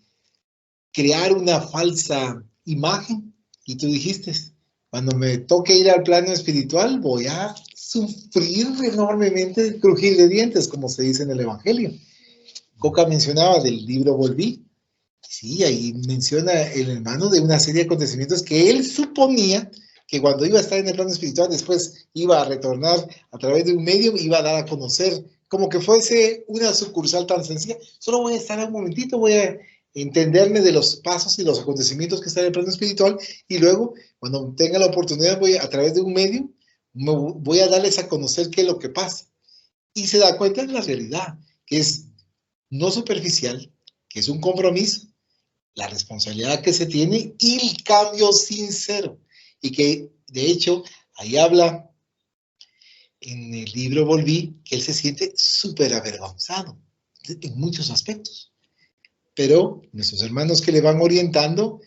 crear una falsa imagen, y tú dijiste, cuando me toque ir al plano espiritual, voy a sufrir enormemente el crujir de dientes, como se dice en el Evangelio. Coca mencionaba del libro Volví. Sí, ahí menciona el hermano de una serie de acontecimientos que él suponía que cuando iba a estar en el plano espiritual, después iba a retornar a través de un medio, iba a dar a conocer, como que fuese una sucursal tan sencilla. Solo voy a estar un momentito, voy a entenderme de los pasos y los acontecimientos que están en el plano espiritual, y luego, cuando tenga la oportunidad, voy a través de un medio, voy a darles a conocer qué es lo que pasa. Y se da cuenta de la realidad, que es no superficial, que es un compromiso, la responsabilidad que se tiene y el cambio sincero. Y que, de hecho, ahí habla en el libro Volví, que él se siente súper avergonzado en muchos aspectos. Pero nuestros hermanos que le van orientando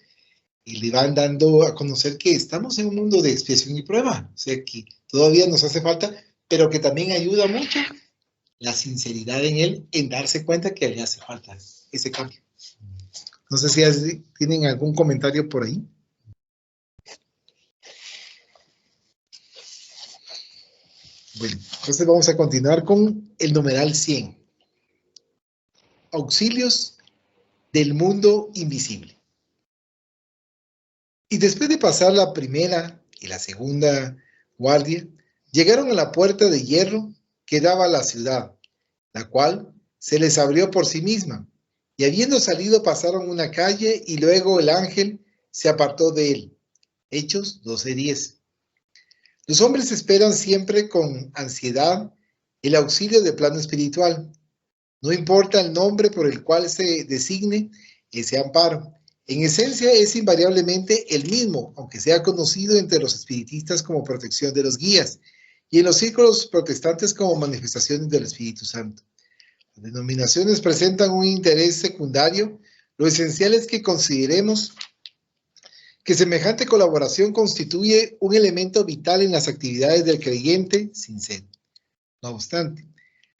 y le van dando a conocer que estamos en un mundo de expiación y prueba, o sea que todavía nos hace falta, pero que también ayuda mucho la sinceridad en él, en darse cuenta que le hace falta ese cambio. No sé si tienen algún comentario por ahí. Bueno, entonces vamos a continuar con el numeral 100. Auxilios del mundo invisible. Y después de pasar la primera y la segunda guardia, llegaron a la puerta de hierro que daba a la ciudad, la cual se les abrió por sí misma, y habiendo salido pasaron una calle y luego el ángel se apartó de él. Hechos 12:10. Los hombres esperan siempre con ansiedad el auxilio del plano espiritual. No importa el nombre por el cual se designe ese amparo. En esencia es invariablemente el mismo, aunque sea conocido entre los espiritistas como protección de los guías y en los círculos protestantes como manifestaciones del Espíritu Santo. Las denominaciones presentan un interés secundario. Lo esencial es que consideremos que semejante colaboración constituye un elemento vital en las actividades del creyente sincero. No obstante,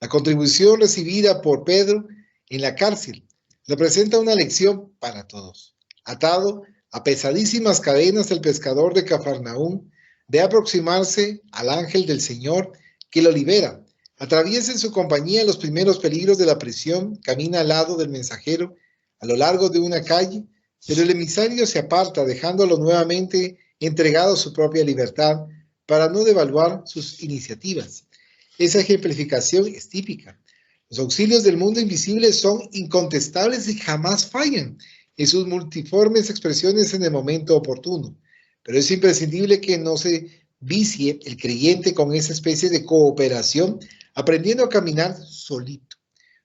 la contribución recibida por Pedro en la cárcel representa una lección para todos. Atado a pesadísimas cadenas, el pescador de Cafarnaúm ve aproximarse al ángel del Señor que lo libera. Atraviesa en su compañía los primeros peligros de la prisión, camina al lado del mensajero a lo largo de una calle, pero el emisario se aparta, dejándolo nuevamente entregado a su propia libertad para no devaluar sus iniciativas. Esa ejemplificación es típica. Los auxilios del mundo invisible son incontestables y jamás fallan en sus multiformes expresiones en el momento oportuno. Pero es imprescindible que no se vicie el creyente con esa especie de cooperación, aprendiendo a caminar solito,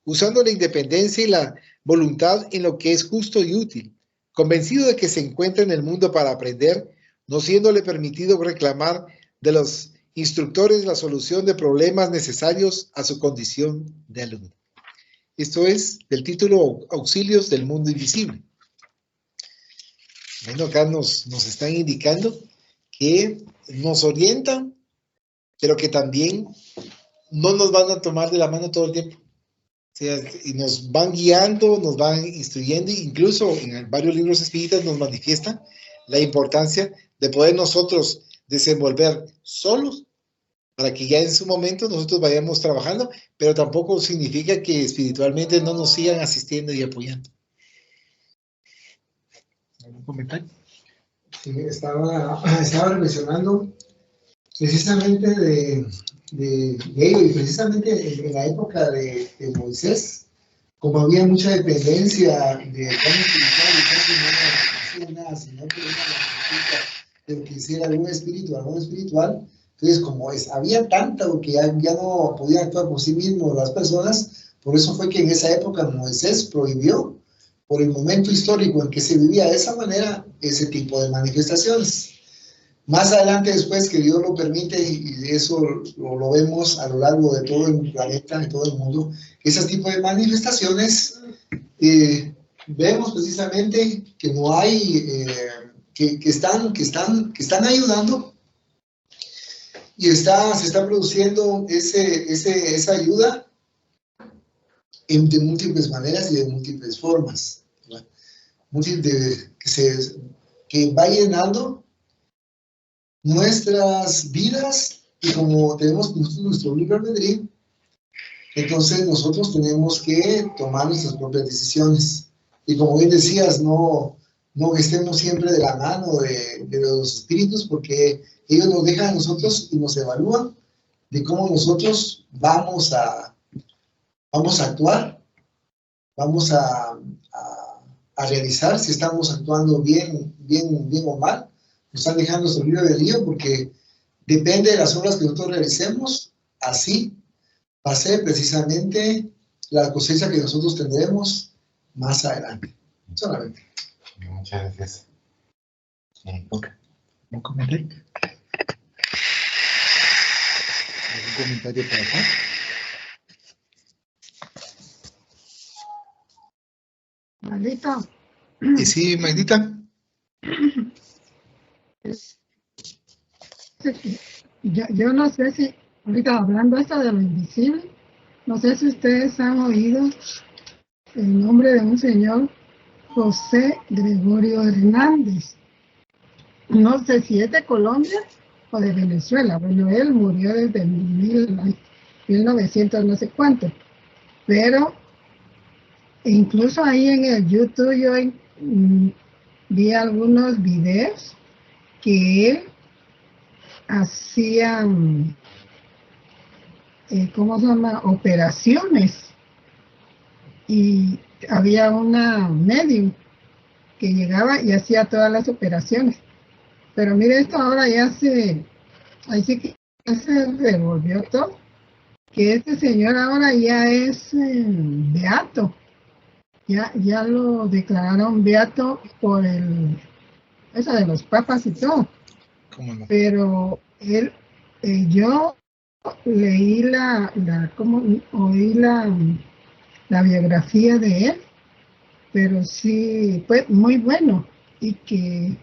usando la independencia y la voluntad en lo que es justo y útil, convencido de que se encuentra en el mundo para aprender, no siéndole permitido reclamar de los instructores la solución de problemas necesarios a su condición de alumno. Esto es del título Auxilios del mundo invisible. Bueno, acá nos están indicando que nos orientan, pero que también no nos van a tomar de la mano todo el tiempo. O sea, y nos van guiando, nos van instruyendo, incluso en varios libros espíritas nos manifiesta la importancia de poder nosotros desenvolver solos para que ya en su momento nosotros vayamos trabajando, pero tampoco significa que espiritualmente no nos sigan asistiendo y apoyando. ¿Algún comentario? Sí, estaba reflexionando precisamente de ello, y precisamente en la época de Moisés, como había mucha dependencia de plano espiritual y casi no hacía nada, sino que era la de que hiciera algún espiritual, entonces como había tanto que ya no podían actuar por sí mismos las personas, por eso fue que en esa época Moisés prohibió, por el momento histórico en que se vivía de esa manera, ese tipo de manifestaciones. Más adelante, después que Dios lo permite, y eso lo vemos a lo largo de todo el planeta, de todo el mundo, ese tipo de manifestaciones, vemos precisamente que no hay, que están ayudando, y se está produciendo esa ayuda de múltiples maneras y de múltiples formas, ¿verdad? Que va llenando nuestras vidas, y como tenemos nuestro libre albedrío, entonces nosotros tenemos que tomar nuestras propias decisiones. Y como bien decías, no estemos siempre de la mano de los espíritus, porque ellos nos dejan a nosotros y nos evalúan de cómo nosotros vamos a actuar, vamos a realizar, si estamos actuando bien o mal. Nos están dejando nuestro libre albedrío, porque depende de las obras que nosotros realicemos, así va a ser precisamente la cosecha que nosotros tendremos más adelante. Solamente. Muchas gracias. ¿Un comentario? ¿Algún comentario por acá? Maldito. ¿Y sí, Magnita? Yo no sé si, ahorita hablando esto de lo invisible, no sé si ustedes han oído el nombre de un señor, José Gregorio Hernández. No sé si es de Colombia o de Venezuela. Bueno, él murió desde 1900 no sé cuánto. Pero incluso ahí en el YouTube yo vi algunos videos que él hacía, ¿cómo se llama? Operaciones. Y había una medium que llegaba y hacía todas las operaciones. Pero mire, esto ahora ya ahí sí que ya se revolvió todo. Que este señor ahora ya es beato. Ya lo declararon beato por eso de los papas y todo. ¿Cómo no? Pero él, yo leí oí la biografía de él, pero sí fue muy bueno, y que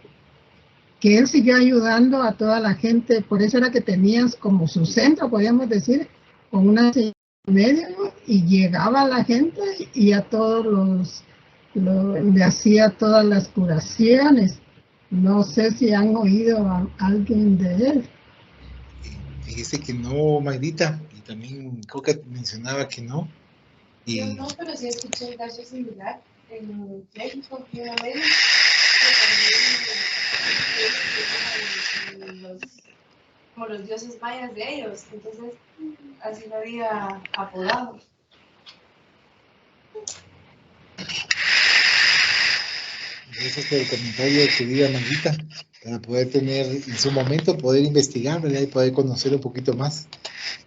él siguió ayudando a toda la gente. Por eso era que tenías como su centro, podríamos decir, con una médico, y llegaba la gente y a todos le hacía todas las curaciones. No sé si han oído a alguien de él. Fíjese que no, Magnita, y también Coca mencionaba que no. Yo no, pero sí escuché un caso similar en México, que una vez como los dioses mayas de ellos, entonces así lo había apodado. Gracias por el comentario, querida Magnita, para poder tener en su momento, poder investigar, ¿verdad? Y poder conocer un poquito más.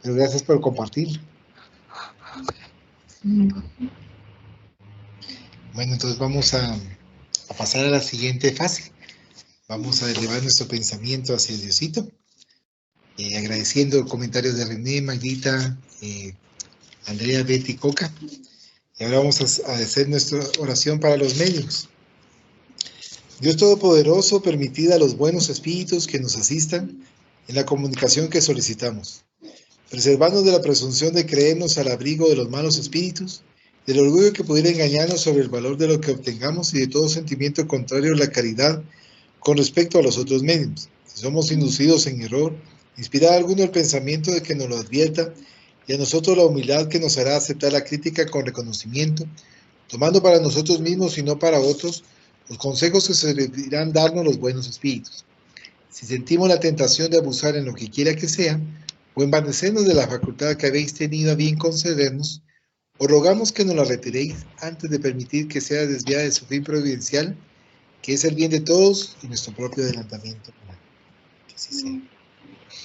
Pero gracias por compartir. Bueno, entonces vamos a pasar a la siguiente fase. Vamos a elevar nuestro pensamiento hacia el Diosito, agradeciendo comentarios de René, Magnita, Andrea, Betty, Coca. Y ahora vamos a hacer nuestra oración para los medios. Dios Todopoderoso, permitid a los buenos espíritus que nos asistan en la comunicación que solicitamos, preservarnos de la presunción de creernos al abrigo de los malos espíritus del orgullo que pudiera engañarnos sobre el valor de lo que obtengamos y de todo sentimiento contrario a la caridad con respecto a los otros medios. Si somos inducidos en error, inspira a alguno el pensamiento de que nos lo advierta y a nosotros la humildad que nos hará aceptar la crítica con reconocimiento, tomando para nosotros mismos y no para otros los consejos que servirán darnos los buenos espíritus. Si sentimos la tentación de abusar en lo que quiera que sea, o envanecernos de la facultad que habéis tenido a bien concedernos, os rogamos que nos la retiréis antes de permitir que sea desviada de su fin providencial, que es el bien de todos y nuestro propio adelantamiento. Que así sea.